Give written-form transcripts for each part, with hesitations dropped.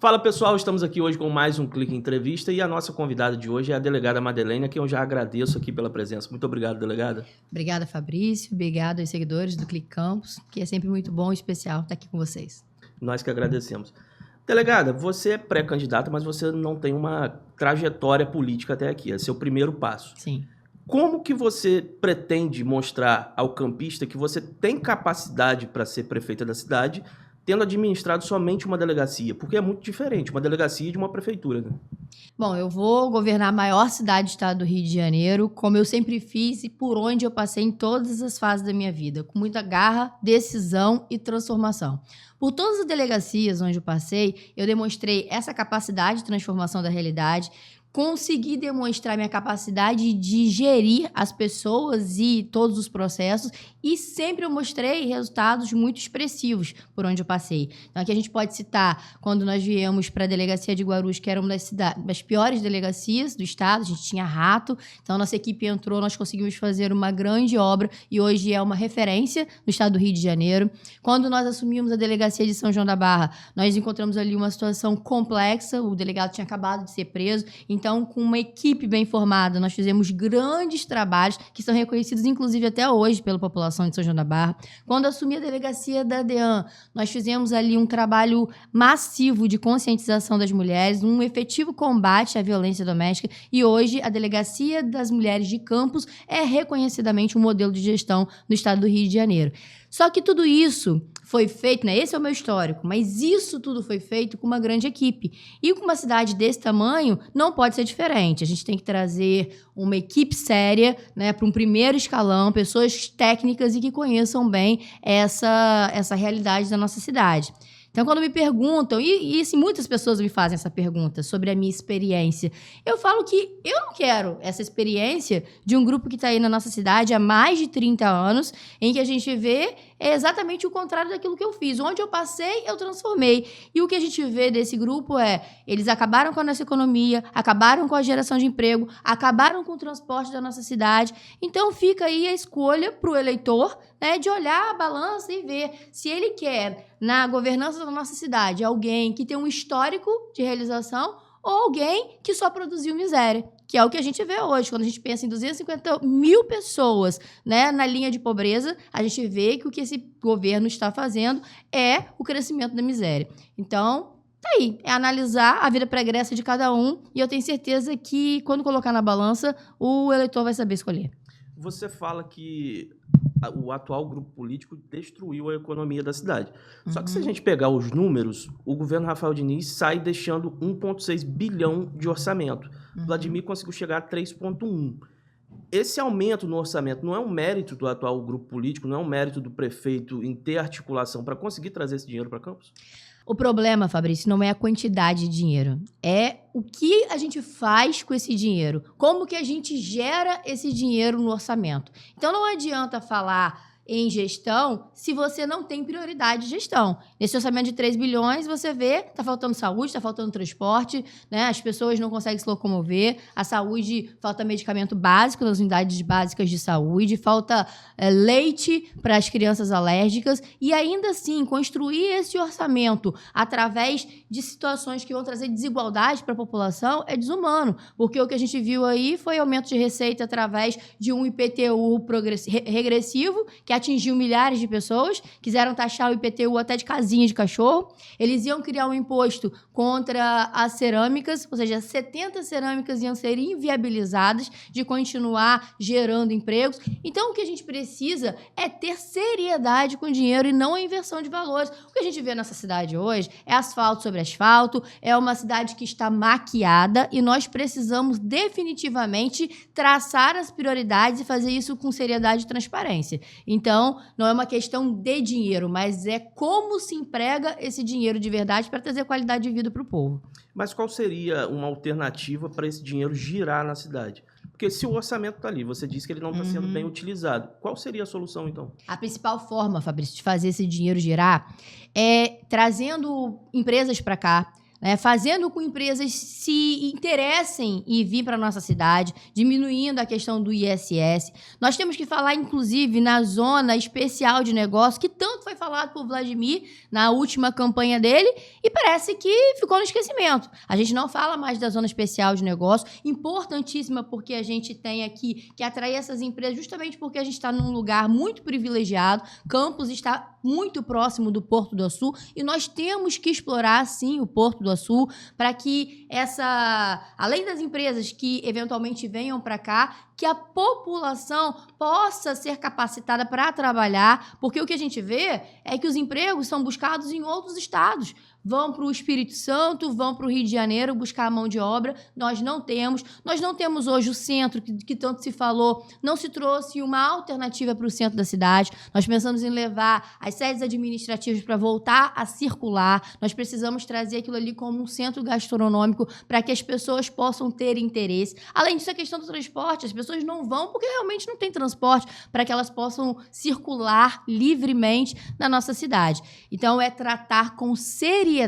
Fala pessoal, estamos aqui hoje com mais um Clique Entrevista e a nossa convidada de hoje é a delegada Madeleine, a quem eu já agradeço aqui pela presença. Muito obrigado, delegada. Obrigada, Fabrício. Obrigado aos seguidores do Clique Campus, que é sempre muito bom e especial estar aqui com vocês. Nós que agradecemos. Delegada, você é pré-candidata, mas você não tem uma trajetória política até aqui. É seu primeiro passo. Sim. Como que você pretende mostrar ao campista que você tem capacidade para ser prefeita da cidade, tendo administrado somente uma delegacia? Porque é muito diferente, uma delegacia de uma prefeitura, né? Bom, eu vou governar a maior cidade do estado do Rio de Janeiro, como eu sempre fiz e por onde eu passei em todas as fases da minha vida, com muita garra, decisão e transformação. Por todas as delegacias onde eu passei, eu demonstrei essa capacidade de transformação da realidade, consegui demonstrar minha capacidade de gerir as pessoas e todos os processos e sempre eu mostrei resultados muito expressivos por onde eu passei. Então aqui a gente pode citar quando nós viemos para a delegacia de Guarulhos, que era uma das piores delegacias do estado, a gente tinha rato, então nossa equipe entrou, nós conseguimos fazer uma grande obra e hoje é uma referência no estado do Rio de Janeiro. Quando nós assumimos a delegacia de São João da Barra, nós encontramos ali uma situação complexa, o delegado tinha acabado de ser preso, então, com uma equipe bem formada, nós fizemos grandes trabalhos que são reconhecidos, inclusive, até hoje pela população de São João da Barra. Quando assumi a delegacia da DEAN, nós fizemos ali um trabalho massivo de conscientização das mulheres, um efetivo combate à violência doméstica e hoje a Delegacia das Mulheres de Campos é reconhecidamente um modelo de gestão no estado do Rio de Janeiro. Só que tudo isso foi feito, né? Esse é o meu histórico, mas isso tudo foi feito com uma grande equipe. E com uma cidade desse tamanho, não pode ser diferente. A gente tem que trazer uma equipe séria, né, para um primeiro escalão, pessoas técnicas e que conheçam bem essa realidade da nossa cidade. Então, quando me perguntam, e assim, muitas pessoas me fazem essa pergunta sobre a minha experiência, eu falo que eu não quero essa experiência de um grupo que está aí na nossa cidade há mais de 30 anos, em que a gente vê exatamente o contrário daquilo que eu fiz. Onde eu passei, eu transformei. E o que a gente vê desse grupo é, eles acabaram com a nossa economia, acabaram com a geração de emprego, acabaram com o transporte da nossa cidade. Então, fica aí a escolha para o eleitor, né, de olhar a balança e ver se ele quer, na governança da nossa cidade, alguém que tem um histórico de realização ou alguém que só produziu miséria, que é o que a gente vê hoje. Quando a gente pensa em 250 mil pessoas, né, na linha de pobreza, a gente vê que o que esse governo está fazendo é o crescimento da miséria. Então, tá aí, é analisar a vida pregressa de cada um e eu tenho certeza que, quando colocar na balança, o eleitor vai saber escolher. Você fala que o atual grupo político destruiu a economia da cidade. Só que se a gente pegar os números, o governo Rafael Diniz sai deixando 1,6 bilhão de orçamento. Vladimir conseguiu chegar a 3,1. Esse aumento no orçamento não é um mérito do atual grupo político, não é um mérito do prefeito em ter articulação para conseguir trazer esse dinheiro para Campos? O problema, Fabrício, não é a quantidade de dinheiro. É o que a gente faz com esse dinheiro. Como que a gente gera esse dinheiro no orçamento. Então, não adianta falar em gestão se você não tem prioridade de gestão. Nesse orçamento de 3 bilhões, você vê, está faltando saúde, está faltando transporte, né? As pessoas não conseguem se locomover, a saúde, falta medicamento básico nas unidades básicas de saúde, falta leite para as crianças alérgicas, e ainda assim, construir esse orçamento através de situações que vão trazer desigualdade para a população é desumano, porque o que a gente viu aí foi aumento de receita através de um IPTU regressivo, que atingiu milhares de pessoas, quiseram taxar o IPTU até de casinha de cachorro. Eles iam criar um imposto contra as cerâmicas, ou seja, 70 cerâmicas iam ser inviabilizadas de continuar gerando empregos. Então, o que a gente precisa é ter seriedade com o dinheiro e não a inversão de valores. O que a gente vê nessa cidade hoje é asfalto sobre asfalto, é uma cidade que está maquiada e nós precisamos definitivamente traçar as prioridades e fazer isso com seriedade e transparência. Então, não é uma questão de dinheiro, mas é como se emprega esse dinheiro de verdade para trazer qualidade de vida para o povo. Mas qual seria uma alternativa para esse dinheiro girar na cidade? Porque se o orçamento está ali, você disse que ele não está sendo bem utilizado, qual seria a solução, então? A principal forma, Fabrício, de fazer esse dinheiro girar é trazendo empresas para cá, né, fazendo com que empresas se interessem em vir para a nossa cidade, diminuindo a questão do ISS. Nós temos que falar, inclusive, na zona especial de negócio, que tanto foi falado por Vladimir na última campanha dele, e parece que ficou no esquecimento. A gente não fala mais da zona especial de negócio, importantíssima porque a gente tem aqui que atrair essas empresas, justamente porque a gente está num lugar muito privilegiado, Campos está muito próximo do Porto do Açu, e nós temos que explorar, sim, o Porto do Açu, para que além das empresas que eventualmente venham para cá, que a população possa ser capacitada para trabalhar, porque o que a gente vê é que os empregos são buscados em outros estados. Vão para o Espírito Santo, vão para o Rio de Janeiro buscar a mão de obra. Nós não temos hoje o centro que tanto se falou, não se trouxe uma alternativa para o centro da cidade. Nós pensamos em levar as sedes administrativas para voltar a circular. Nós precisamos trazer aquilo ali como um centro gastronômico para que as pessoas possam ter interesse. Além disso, a questão do transporte, as pessoas não vão porque realmente não tem transporte para que elas possam circular livremente na nossa cidade. Então, é tratar com seriedade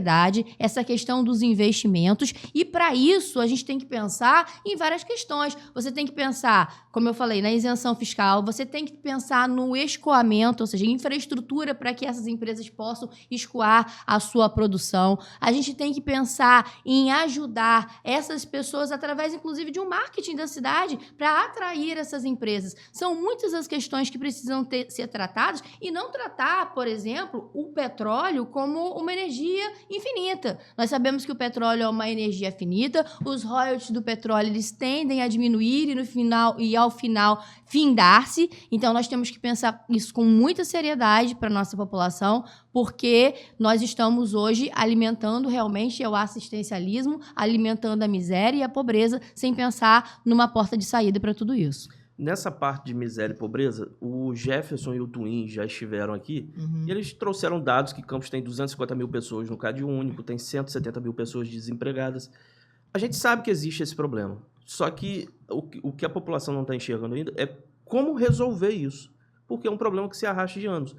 essa questão dos investimentos, e para isso a gente tem que pensar em várias questões. Você tem que pensar, como eu falei, na isenção fiscal, você tem que pensar no escoamento, ou seja, infraestrutura para que essas empresas possam escoar a sua produção. A gente tem que pensar em ajudar essas pessoas através, inclusive, de um marketing da cidade para atrair essas empresas. São muitas as questões que precisam ser tratadas, e não tratar, por exemplo, o petróleo como uma energia infinita. Nós sabemos que o petróleo é uma energia finita, os royalties do petróleo eles tendem a diminuir e ao final findar-se. Então nós temos que pensar isso com muita seriedade para a nossa população, porque nós estamos hoje alimentando realmente o assistencialismo, alimentando a miséria e a pobreza, sem pensar numa porta de saída para tudo isso. Nessa parte de miséria e pobreza, o Jefferson e o Twin já estiveram aqui, e eles trouxeram dados que Campos tem 250 mil pessoas no CadÚnico, tem 170 mil pessoas desempregadas. A gente sabe que existe esse problema, só que o que a população não está enxergando ainda é como resolver isso, porque é um problema que se arrasta de anos.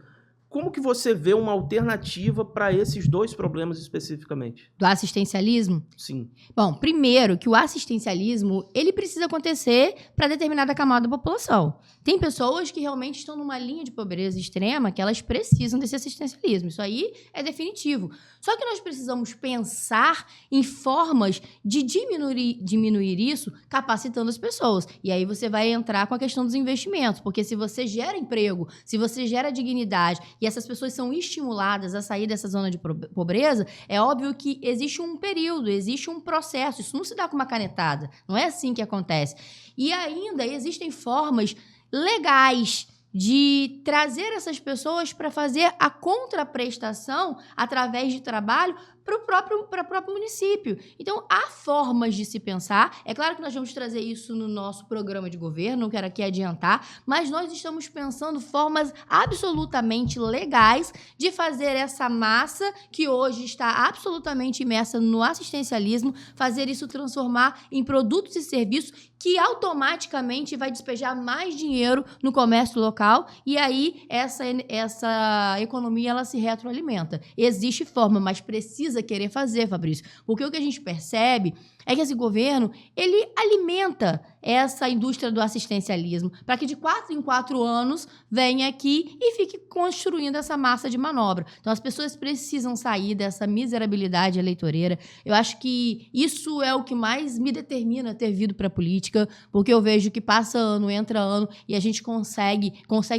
Como que você vê uma alternativa para esses dois problemas especificamente? Do assistencialismo? Sim. Bom, primeiro que o assistencialismo ele precisa acontecer para determinada camada da população. Tem pessoas que realmente estão numa linha de pobreza extrema que elas precisam desse assistencialismo. Isso aí é definitivo. Só que nós precisamos pensar em formas de diminuir isso capacitando as pessoas. E aí você vai entrar com a questão dos investimentos, porque se você gera emprego, se você gera dignidade e essas pessoas são estimuladas a sair dessa zona de pobreza, é óbvio que existe um período, existe um processo. Isso não se dá com uma canetada. Não é assim que acontece. E ainda existem formas legais de trazer essas pessoas para fazer a contraprestação através de trabalho para o próprio município. Então, há formas de se pensar. É claro que nós vamos trazer isso no nosso programa de governo, não quero aqui adiantar, mas nós estamos pensando formas absolutamente legais de fazer essa massa que hoje está absolutamente imersa no assistencialismo, fazer isso transformar em produtos e serviços que automaticamente vai despejar mais dinheiro no comércio local, e aí essa economia ela se retroalimenta. Existe forma, mas precisa querer fazer, Fabrício, porque o que a gente percebe é que esse governo, ele alimenta essa indústria do assistencialismo para que de 4 em 4 anos venha aqui e fique construindo essa massa de manobra. Então, as pessoas precisam sair dessa miserabilidade eleitoreira. Eu acho que isso é o que mais me determina ter vindo para a política, porque eu vejo que passa ano, entra ano, e a gente consegue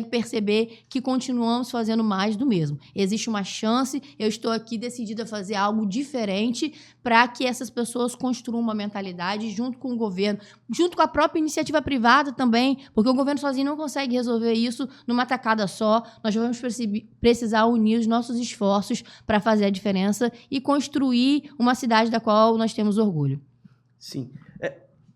perceber que continuamos fazendo mais do mesmo. Existe uma chance, eu estou aqui decidida a fazer algo diferente para que essas pessoas construam uma mentalidade junto com o governo, junto com a própria iniciativa privada também, porque o governo sozinho não consegue resolver isso numa tacada só. Nós vamos precisar unir os nossos esforços para fazer a diferença e construir uma cidade da qual nós temos orgulho. Sim.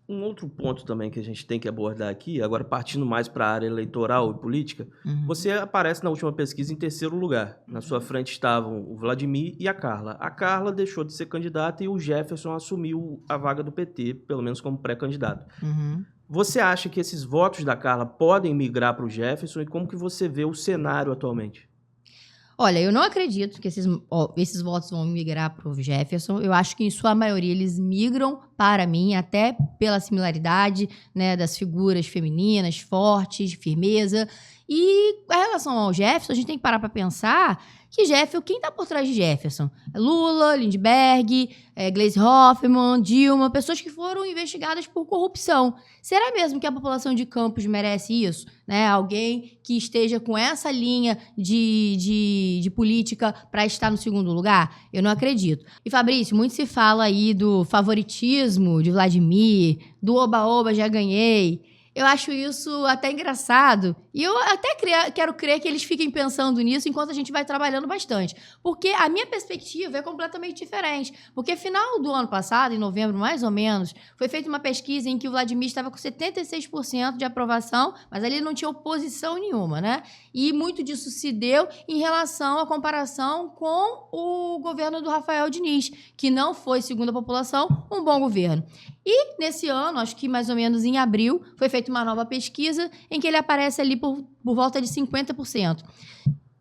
Um outro ponto também que a gente tem que abordar aqui, agora partindo mais para a área eleitoral e política, você aparece na última pesquisa em 3º lugar. Na sua frente estavam o Vladimir e a Carla. A Carla deixou de ser candidata e o Jefferson assumiu a vaga do PT, pelo menos como pré-candidato. Você acha que esses votos da Carla podem migrar para o Jefferson, e como que você vê o cenário atualmente? Olha, eu não acredito que esses votos vão migrar para o Jefferson. Eu acho que, em sua maioria, eles migram para mim, até pela similaridade, né, das figuras femininas, fortes, de firmeza. E, em relação ao Jefferson, a gente tem que parar para pensar que quem está por trás de Jefferson? Lula, Lindbergh, Gleisi Hoffmann, Dilma, pessoas que foram investigadas por corrupção. Será mesmo que a população de Campos merece isso? Né? Alguém que esteja com essa linha de política para estar no segundo lugar? Eu não acredito. E, Fabrício, muito se fala aí do favoritismo de Vladimir, do oba-oba, já ganhei. Eu acho isso até engraçado. E eu até quero crer que eles fiquem pensando nisso enquanto a gente vai trabalhando bastante. Porque a minha perspectiva é completamente diferente. Porque final do ano passado, em novembro mais ou menos, foi feita uma pesquisa em que o Vladimir estava com 76% de aprovação, mas ali não tinha oposição nenhuma, né? E muito disso se deu em relação à comparação com o governo do Rafael Diniz, que não foi, segundo a população, um bom governo. E, nesse ano, acho que mais ou menos em abril, foi feita uma nova pesquisa em que ele aparece ali por volta de 50%.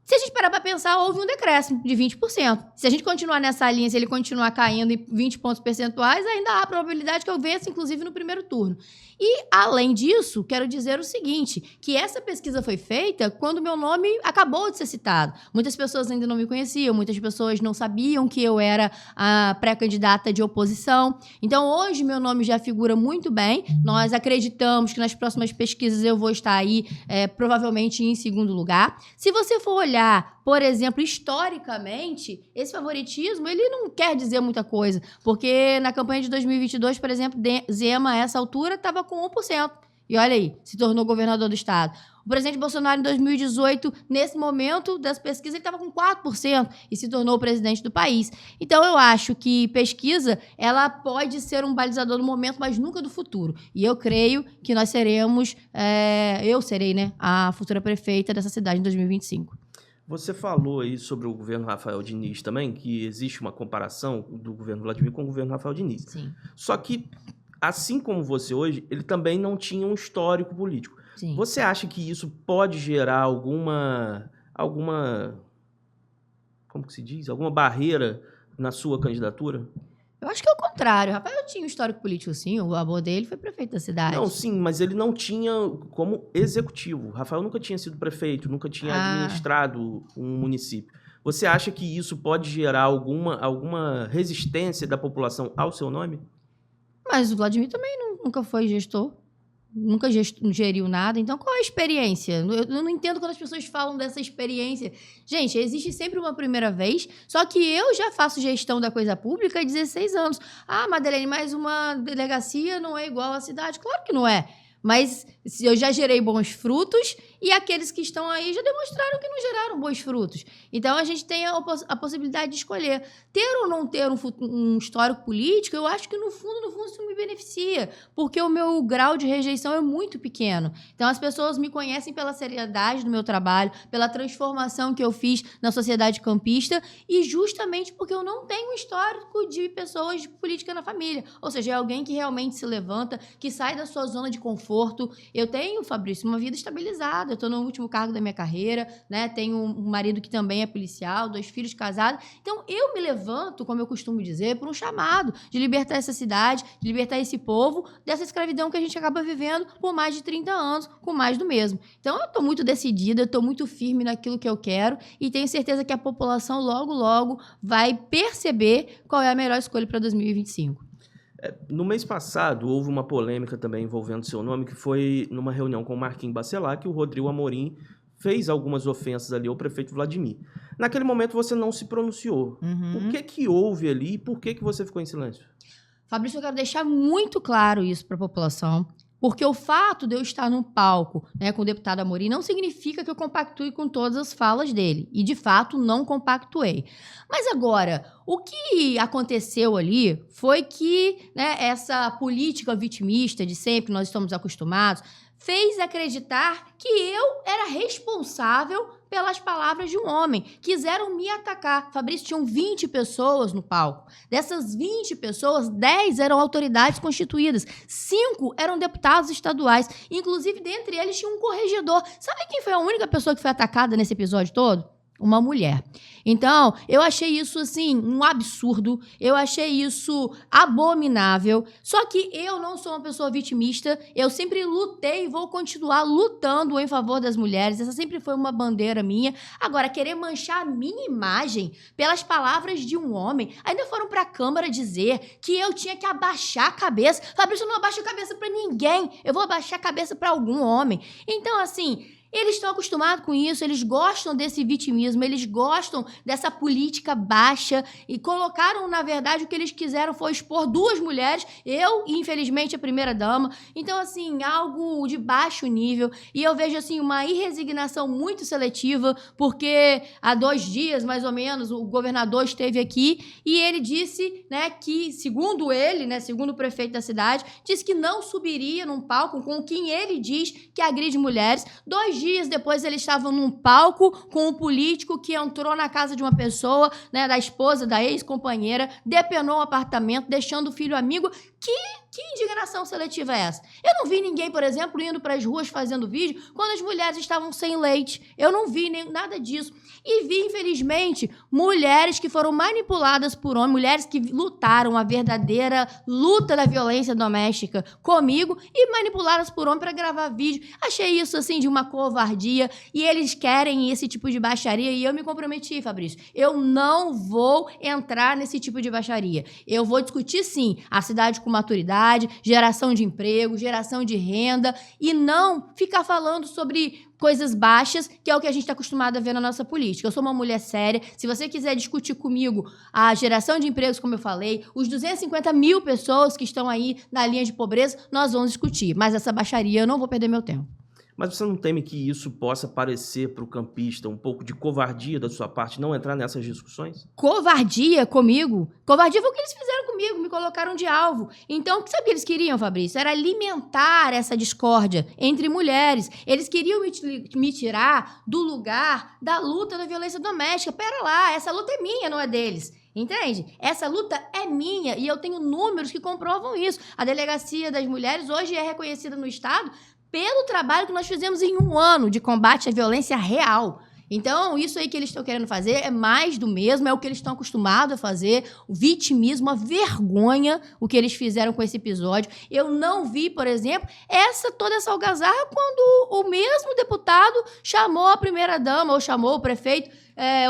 Se a gente parar para pensar, houve um decréscimo de 20%. Se a gente continuar nessa linha, se ele continuar caindo em 20 pontos percentuais, ainda há probabilidade que eu vença, inclusive, no primeiro turno. E, além disso, quero dizer o seguinte, que essa pesquisa foi feita quando meu nome acabou de ser citado. Muitas pessoas ainda não me conheciam, muitas pessoas não sabiam que eu era a pré-candidata de oposição. Então, hoje, meu nome já figura muito bem. Nós acreditamos que nas próximas pesquisas eu vou estar aí, provavelmente, em segundo lugar. Se você for olhar, por exemplo, historicamente, esse favoritismo, ele não quer dizer muita coisa, porque na campanha de 2022, por exemplo, Zema, a essa altura, estava com 1%. E olha aí, se tornou governador do estado. O presidente Bolsonaro, em 2018, nesse momento das pesquisas, ele estava com 4% e se tornou o presidente do país. Então, eu acho que pesquisa, ela pode ser um balizador do momento, mas nunca do futuro. E eu creio que nós seremos, eu serei, né, a futura prefeita dessa cidade em 2025. Você falou aí sobre o governo Rafael Diniz também, que existe uma comparação do governo Vladimir com o governo Rafael Diniz. Sim. Só que, assim como você hoje, ele também não tinha um histórico político. Sim. Você acha que isso pode gerar alguma como que se diz? Alguma barreira na sua candidatura? Eu acho que é o contrário. O Rafael tinha um histórico político, sim. O avô dele foi prefeito da cidade. Não, sim, mas ele não tinha como executivo. O Rafael nunca tinha sido prefeito, nunca tinha administrado um município. Você acha que isso pode gerar alguma resistência da população ao seu nome? Mas o Vladimir também nunca foi gestor. Nunca geriu nada. Então, qual é a experiência? Eu não entendo quando as pessoas falam dessa experiência. Gente, existe sempre uma primeira vez, só que eu já faço gestão da coisa pública há 16 anos. Ah, Madeleine, mas uma delegacia não é igual à cidade. Claro que não é. Mas eu já gerei bons frutos e aqueles que estão aí já demonstraram que não geraram bons frutos. Então, a gente tem a possibilidade de escolher. Ter ou não ter um histórico político, eu acho que, no fundo, isso me beneficia, porque o meu grau de rejeição é muito pequeno. Então, as pessoas me conhecem pela seriedade do meu trabalho, pela transformação que eu fiz na sociedade campista e justamente porque eu não tenho um histórico de pessoas de política na família. Ou seja, é alguém que realmente se levanta, que sai da sua zona de conforto. Eu tenho, Fabrício, uma vida estabilizada. Eu estou no último cargo da minha carreira, né? Tenho um marido que também é policial, 2 filhos casados. Então, eu me levanto, como eu costumo dizer, por um chamado de libertar essa cidade, de libertar esse povo dessa escravidão que a gente acaba vivendo por mais de 30 anos, com mais do mesmo. Então, eu estou muito decidida, eu estou muito firme naquilo que eu quero e tenho certeza que a população logo, logo vai perceber qual é a melhor escolha para 2025. No mês passado, houve uma polêmica também envolvendo seu nome, que foi numa reunião com o Marquinhos Bacelar, que o Rodrigo Amorim fez algumas ofensas ali ao prefeito Vladimir. Naquele momento, você não se pronunciou. O que houve ali e por que você ficou em silêncio? Fabrício, eu quero deixar muito claro isso para a população, porque o fato de eu estar num palco, né, com o deputado Amorim não significa que eu compactue com todas as falas dele. E, de fato, não compactuei. Mas agora, o que aconteceu ali foi que, né, essa política vitimista de sempre, nós estamos acostumados, fez acreditar que eu era responsável pelas palavras de um homem. Quiseram me atacar. Fabrício, tinham 20 pessoas no palco. Dessas 20 pessoas, 10 eram autoridades constituídas. 5 eram deputados estaduais. Inclusive, dentre eles, tinha um corregedor. Sabe quem foi a única pessoa que foi atacada nesse episódio todo? uma mulher. Então, eu achei isso, assim, um absurdo, eu achei isso abominável, só que eu não sou uma pessoa vitimista, eu sempre lutei e vou continuar lutando em favor das mulheres, essa sempre foi uma bandeira minha. Agora, querer manchar a minha imagem pelas palavras de um homem, ainda foram pra Câmara dizer que eu tinha que abaixar a cabeça. Fabrício, eu não abaixo a cabeça pra ninguém, eu vou abaixar a cabeça pra algum homem. Então, assim, eles estão acostumados com isso, eles gostam desse vitimismo, eles gostam dessa política baixa e colocaram, na verdade, o que eles quiseram foi expor duas mulheres, eu e, infelizmente, a primeira-dama. Então, assim, algo de baixo nível. E eu vejo, assim, uma irresignação muito seletiva, porque há 2 dias, mais ou menos, o governador esteve aqui e ele disse, né, que, segundo ele, né, segundo o prefeito da cidade, disse que não subiria num palco com quem ele diz que agride mulheres. 2 dias depois ele estava num palco com um político que entrou na casa de uma pessoa, né, da esposa, da ex-companheira, depenou o apartamento, deixando o filho amigo. Que indignação seletiva é essa? Eu não vi ninguém, por exemplo, indo para as ruas fazendo vídeo quando as mulheres estavam sem leite. Eu não vi nada disso. E vi, infelizmente, mulheres que foram manipuladas por homens, mulheres que lutaram a verdadeira luta da violência doméstica comigo e manipuladas por homem para gravar vídeo. Achei isso, assim, de uma covardia e eles querem esse tipo de baixaria e eu me comprometi, Fabrício. Eu não vou entrar nesse tipo de baixaria. Eu vou discutir, sim, a cidade com maturidade, geração de emprego, geração de renda e não ficar falando sobre coisas baixas, que é o que a gente está acostumado a ver na nossa política. Eu sou uma mulher séria. Se você quiser discutir comigo a geração de empregos, como eu falei, os 250 mil pessoas que estão aí na linha de pobreza, nós vamos discutir. Mas essa baixaria, eu não vou perder meu tempo. Mas você não teme que isso possa parecer para o campista um pouco de covardia da sua parte não entrar nessas discussões? Covardia comigo? Covardia foi o que eles fizeram comigo, me colocaram de alvo. Então, o que eles queriam, Fabrício? Era alimentar essa discórdia entre mulheres. Eles queriam me tirar do lugar da luta da violência doméstica. Pera lá, essa luta é minha, não é deles. Entende? Essa luta é minha e eu tenho números que comprovam isso. A Delegacia das Mulheres hoje é reconhecida no Estado pelo trabalho que nós fizemos em 1 ano de combate à violência real. Então, isso aí que eles estão querendo fazer é mais do mesmo, é o que eles estão acostumados a fazer, o vitimismo, a vergonha, o que eles fizeram com esse episódio. Eu não vi, por exemplo, toda essa algazarra quando o mesmo deputado chamou a primeira-dama ou chamou o prefeito,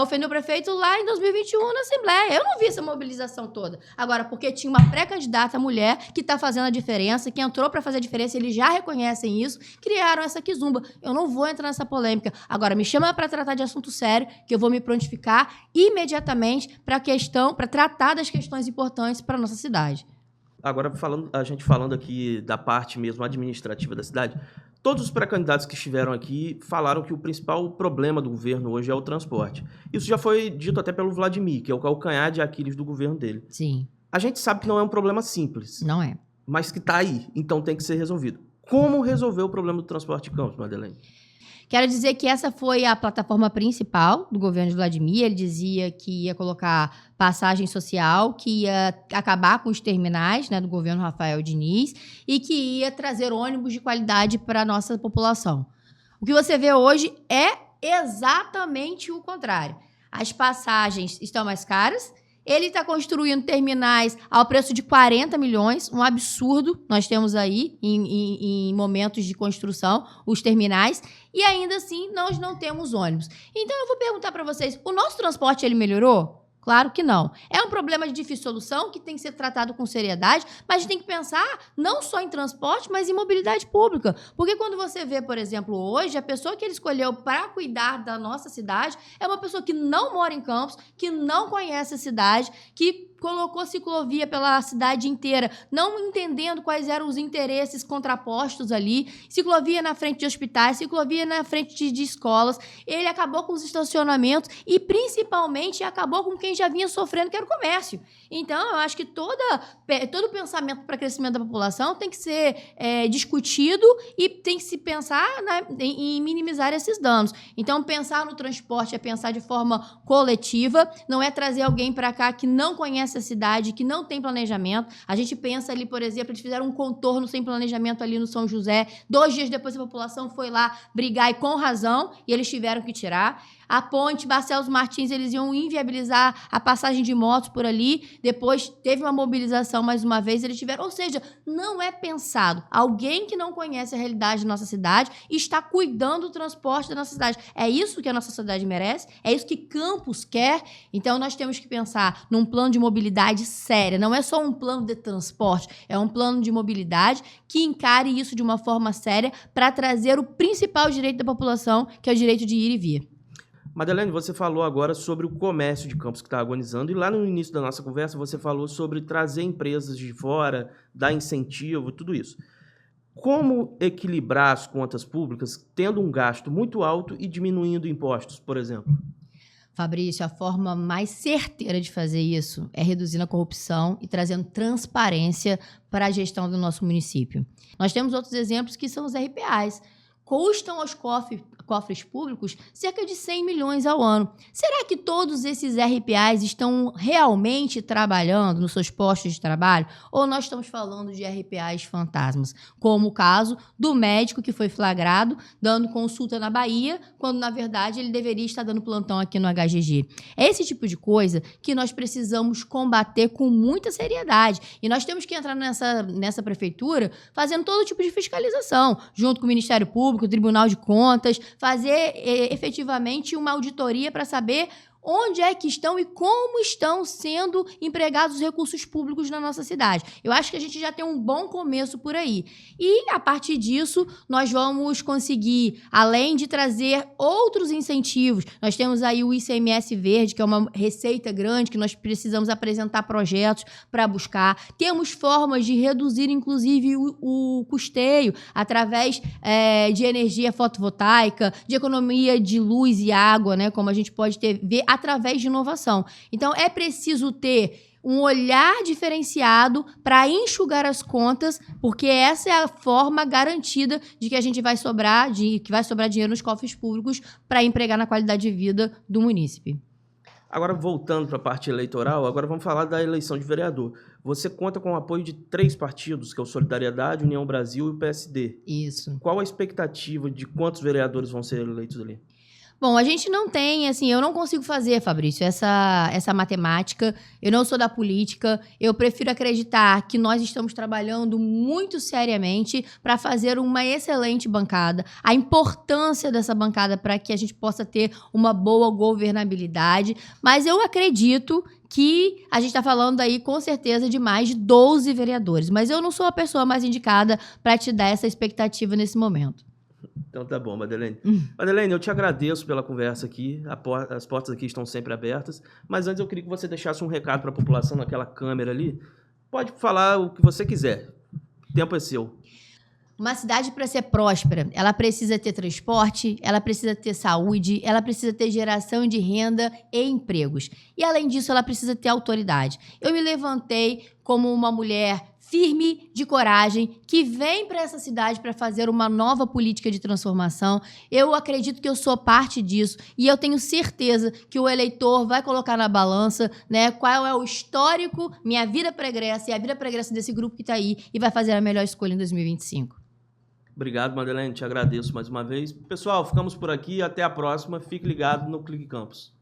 ofendeu o prefeito lá em 2021 na Assembleia. Eu não vi essa mobilização toda. Agora, porque tinha uma pré-candidata mulher que está fazendo a diferença, que entrou para fazer a diferença, eles já reconhecem isso, criaram essa quizumba. Eu não vou entrar nessa polêmica. Agora, me chama para tratar de assunto sério, que eu vou me prontificar imediatamente para tratar das questões importantes para nossa cidade. Agora, a gente falando aqui da parte mesmo administrativa da cidade, todos os pré-candidatos que estiveram aqui falaram que o principal problema do governo hoje é o transporte. Isso já foi dito até pelo Vladimir, que é o calcanhar de Aquiles do governo dele. Sim. A gente sabe que não é um problema simples. Não é. Mas que está aí, então tem que ser resolvido. Como resolver o problema do transporte de Campos, Madeleine? Quero dizer que essa foi a plataforma principal do governo de Vladimir. Ele dizia que ia colocar passagem social, que ia acabar com os terminais, né, do governo Rafael Diniz e que ia trazer ônibus de qualidade para a nossa população. O que você vê hoje é exatamente o contrário. As passagens estão mais caras. Ele está construindo terminais ao preço de 40 milhões, um absurdo. Nós temos aí, em momentos de construção, os terminais. E ainda assim, nós não temos ônibus. Então, eu vou perguntar para vocês, o nosso transporte, ele melhorou? Claro que não. É um problema de difícil solução que tem que ser tratado com seriedade, mas a gente tem que pensar não só em transporte, mas em mobilidade pública. Porque quando você vê, por exemplo, hoje, a pessoa que ele escolheu para cuidar da nossa cidade é uma pessoa que não mora em Campos, que não conhece a cidade, que colocou ciclovia pela cidade inteira, não entendendo quais eram os interesses contrapostos ali, ciclovia na frente de hospitais, ciclovia na frente de escolas, ele acabou com os estacionamentos e, principalmente, acabou com quem já vinha sofrendo, que era o comércio. Então, eu acho que todo o pensamento para crescimento da população tem que ser discutido e tem que se pensar, né, em minimizar esses danos. Então, pensar no transporte é pensar de forma coletiva, não é trazer alguém para cá que não conhece a cidade, que não tem planejamento. A gente pensa ali, por exemplo, eles fizeram um contorno sem planejamento ali no São José. 2 dias depois a população foi lá brigar e com razão, e eles tiveram que tirar. A ponte Barcelos Martins, eles iam inviabilizar a passagem de motos por ali. Depois teve uma mobilização mais uma vez, eles tiveram... Ou seja, não é pensado. Alguém que não conhece a realidade da nossa cidade está cuidando do transporte da nossa cidade. É isso que a nossa cidade merece? É isso que Campos quer? Então, nós temos que pensar num plano de mobilidade séria. Não é só um plano de transporte, é um plano de mobilidade que encare isso de uma forma séria para trazer o principal direito da população, que é o direito de ir e vir. Madeleine, você falou agora sobre o comércio de Campos que está agonizando, e lá no início da nossa conversa você falou sobre trazer empresas de fora, dar incentivo, tudo isso. Como equilibrar as contas públicas tendo um gasto muito alto e diminuindo impostos, por exemplo? Fabrício, a forma mais certeira de fazer isso é reduzindo a corrupção e trazendo transparência para a gestão do nosso município. Nós temos outros exemplos que são os RPAs. Custam aos cofres públicos cerca de 100 milhões ao ano. Será que todos esses RPAs estão realmente trabalhando nos seus postos de trabalho? Ou nós estamos falando de RPAs fantasmas? Como o caso do médico que foi flagrado dando consulta na Bahia, quando, na verdade, ele deveria estar dando plantão aqui no HGG. É esse tipo de coisa que nós precisamos combater com muita seriedade. E nós temos que entrar nessa prefeitura fazendo todo tipo de fiscalização, junto com o Ministério Público, o Tribunal de Contas, fazer efetivamente uma auditoria para saber onde é que estão e como estão sendo empregados os recursos públicos na nossa cidade. Eu acho que a gente já tem um bom começo por aí. E, a partir disso, nós vamos conseguir, além de trazer outros incentivos, nós temos aí o ICMS Verde, que é uma receita grande, que nós precisamos apresentar projetos para buscar. Temos formas de reduzir, inclusive, o custeio através de energia fotovoltaica, de economia de luz e água, né, como a gente pode ver através de inovação. Então, é preciso ter um olhar diferenciado para enxugar as contas, porque essa é a forma garantida de que a gente vai sobrar dinheiro nos cofres públicos para empregar na qualidade de vida do munícipe. Agora, voltando para a parte eleitoral, agora vamos falar da eleição de vereador. Você conta com o apoio de 3 partidos, que é o Solidariedade, União Brasil e o PSD. Isso. Qual a expectativa de quantos vereadores vão ser eleitos ali? Bom, a gente não tem, assim, eu não consigo fazer, Fabrício, essa matemática. Eu não sou da política. Eu prefiro acreditar que nós estamos trabalhando muito seriamente para fazer uma excelente bancada. A importância dessa bancada para que a gente possa ter uma boa governabilidade. Mas eu acredito que a gente está falando aí, com certeza, de mais de 12 vereadores. Mas eu não sou a pessoa mais indicada para te dar essa expectativa nesse momento. Então tá bom, Madeleine. Madeleine, eu te agradeço pela conversa aqui. As portas aqui estão sempre abertas. Mas antes eu queria que você deixasse um recado para a população naquela câmera ali. Pode falar o que você quiser. O tempo é seu. Uma cidade, para ser próspera, ela precisa ter transporte, ela precisa ter saúde, ela precisa ter geração de renda e empregos. E, além disso, ela precisa ter autoridade. Eu me levantei como uma mulher firme, de coragem, que vem para essa cidade para fazer uma nova política de transformação. Eu acredito que eu sou parte disso e eu tenho certeza que o eleitor vai colocar na balança, né, qual é o histórico, minha vida pregressa e a vida pregressa desse grupo que está aí e vai fazer a melhor escolha em 2025. Obrigado, Madeleine. Te agradeço mais uma vez. Pessoal, ficamos por aqui. Até a próxima. Fique ligado no Clique Campos.